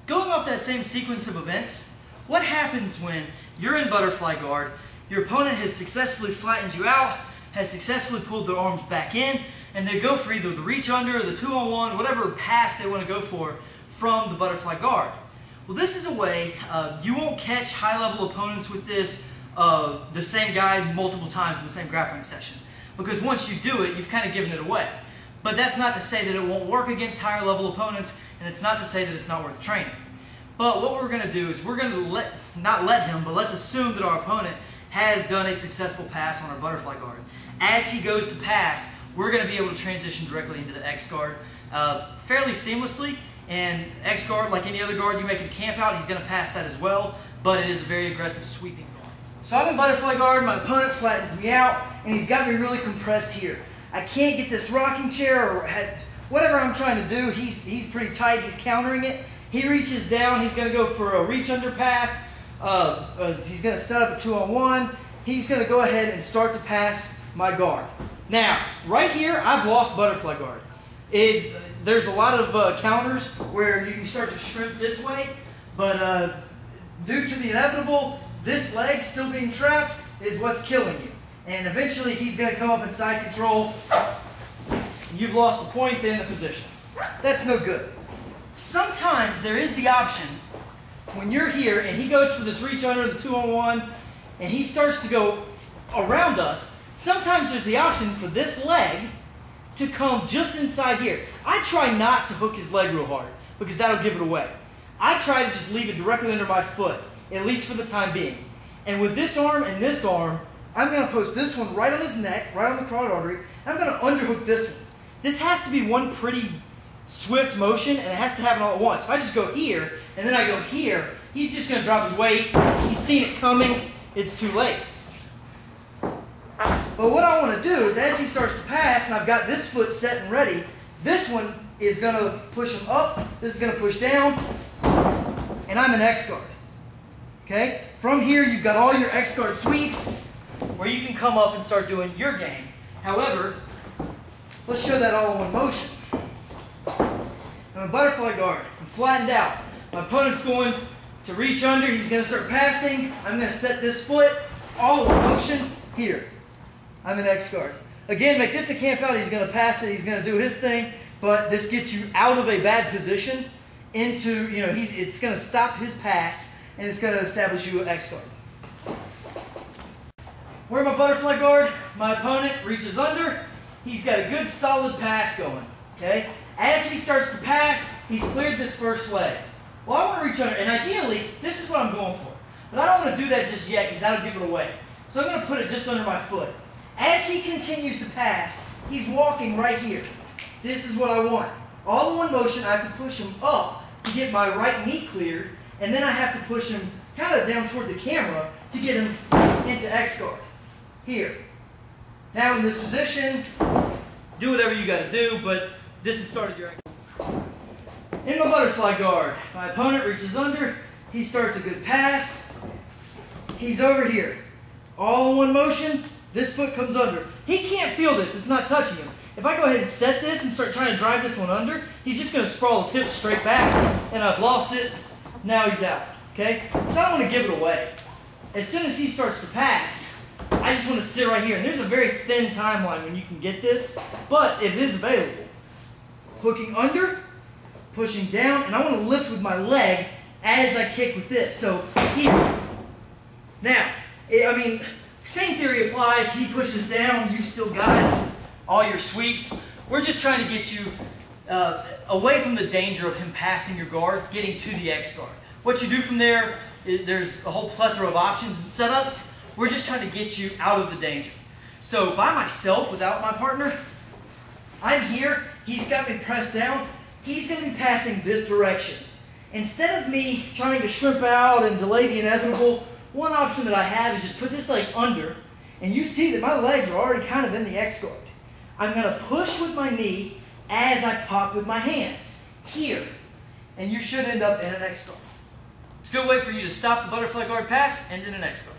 Going off that same sequence of events, what happens when you're in butterfly guard, your opponent has successfully flattened you out, has successfully pulled their arms back in, and they go for either the reach under or the 2-on-1, whatever pass they want to go for from the butterfly guard. Well, this is a way you won't catch high-level opponents with this, the same guy multiple times in the same grappling session. Because once you do it, you've kind of given it away. But that's not to say that it won't work against higher level opponents, and it's not to say that it's not worth training. But what we're going to do is we're going to not let him, but let's assume that our opponent has done a successful pass on our butterfly guard. As he goes to pass, we're going to be able to transition directly into the X guard fairly seamlessly. And X guard, like any other guard, you make it a camp out, he's going to pass that as well, but it is a very aggressive sweeping guard. So I'm in butterfly guard, my opponent flattens me out, and he's got me really compressed here. I can't get this rocking chair or whatever I'm trying to do. He's pretty tight. He's countering it. He reaches down. He's going to go for a reach under pass. He's going to set up a 2-on-1. He's going to go ahead and start to pass my guard. Now, right here, I've lost butterfly guard. There's a lot of counters where you can start to shrimp this way, but due to the inevitable, this leg still being trapped is what's killing you. And eventually he's going to come up in side control. You've lost the points and the position. That's no good. Sometimes there is the option when you're here and he goes for this reach under the 2-on-1 and he starts to go around us. Sometimes there's the option for this leg to come just inside here. I try not to hook his leg real hard because that'll give it away. I try to just leave it directly under my foot, at least for the time being. And with this arm and this arm, I'm going to post this one right on his neck, right on the carotid artery, and I'm going to underhook this one. This has to be one pretty swift motion, and it has to happen all at once. If I just go here, and then I go here, he's just going to drop his weight. He's seen it coming. It's too late. But what I want to do is, as he starts to pass, and I've got this foot set and ready, this one is going to push him up, this is going to push down, and I'm an X guard. Okay? From here, you've got all your X guard sweeps, where you can come up and start doing your game. However, let's show that all in one motion. I'm a butterfly guard. I'm flattened out. My opponent's going to reach under. He's going to start passing. I'm going to set this foot all in one motion here. I'm an X guard. Again, make this a camp out. He's going to pass it. He's going to do his thing. But this gets you out of a bad position into, it's going to stop his pass and it's going to establish you an X guard. Where my butterfly guard, my opponent reaches under, he's got a good solid pass going, okay? As he starts to pass, he's cleared this first leg. Well, I want to reach under, and ideally, this is what I'm going for. But I don't want to do that just yet because that'll give it away. So I'm going to put it just under my foot. As he continues to pass, he's walking right here. This is what I want. All in one motion, I have to push him up to get my right knee cleared, and then I have to push him kind of down toward the camera to get him into X guard. Here. Now in this position, do whatever you got to do, but this has started your activity. In my butterfly guard, my opponent reaches under, he starts a good pass, he's over here. All in one motion, this foot comes under. He can't feel this, it's not touching him. If I go ahead and set this and start trying to drive this one under, he's just going to sprawl his hips straight back, and I've lost it, now he's out. Okay? So I don't want to give it away. As soon as he starts to pass, I just want to sit right here. And there's a very thin timeline when you can get this, but it is available. Hooking under, pushing down, and I want to lift with my leg as I kick with this. So here. Now, same theory applies. He pushes down, you've still got all your sweeps. We're just trying to get you away from the danger of him passing your guard, getting to the X guard. What you do from there, there's a whole plethora of options and setups. We're just trying to get you out of the danger. So by myself, without my partner, I'm here, he's got me pressed down, he's going to be passing this direction. Instead of me trying to shrimp out and delay the inevitable, one option that I have is just put this leg under, and you see that my legs are already kind of in the X guard. I'm going to push with my knee as I pop with my hands, here, and you should end up in an X guard. It's a good way for you to stop the butterfly guard pass and in an X guard.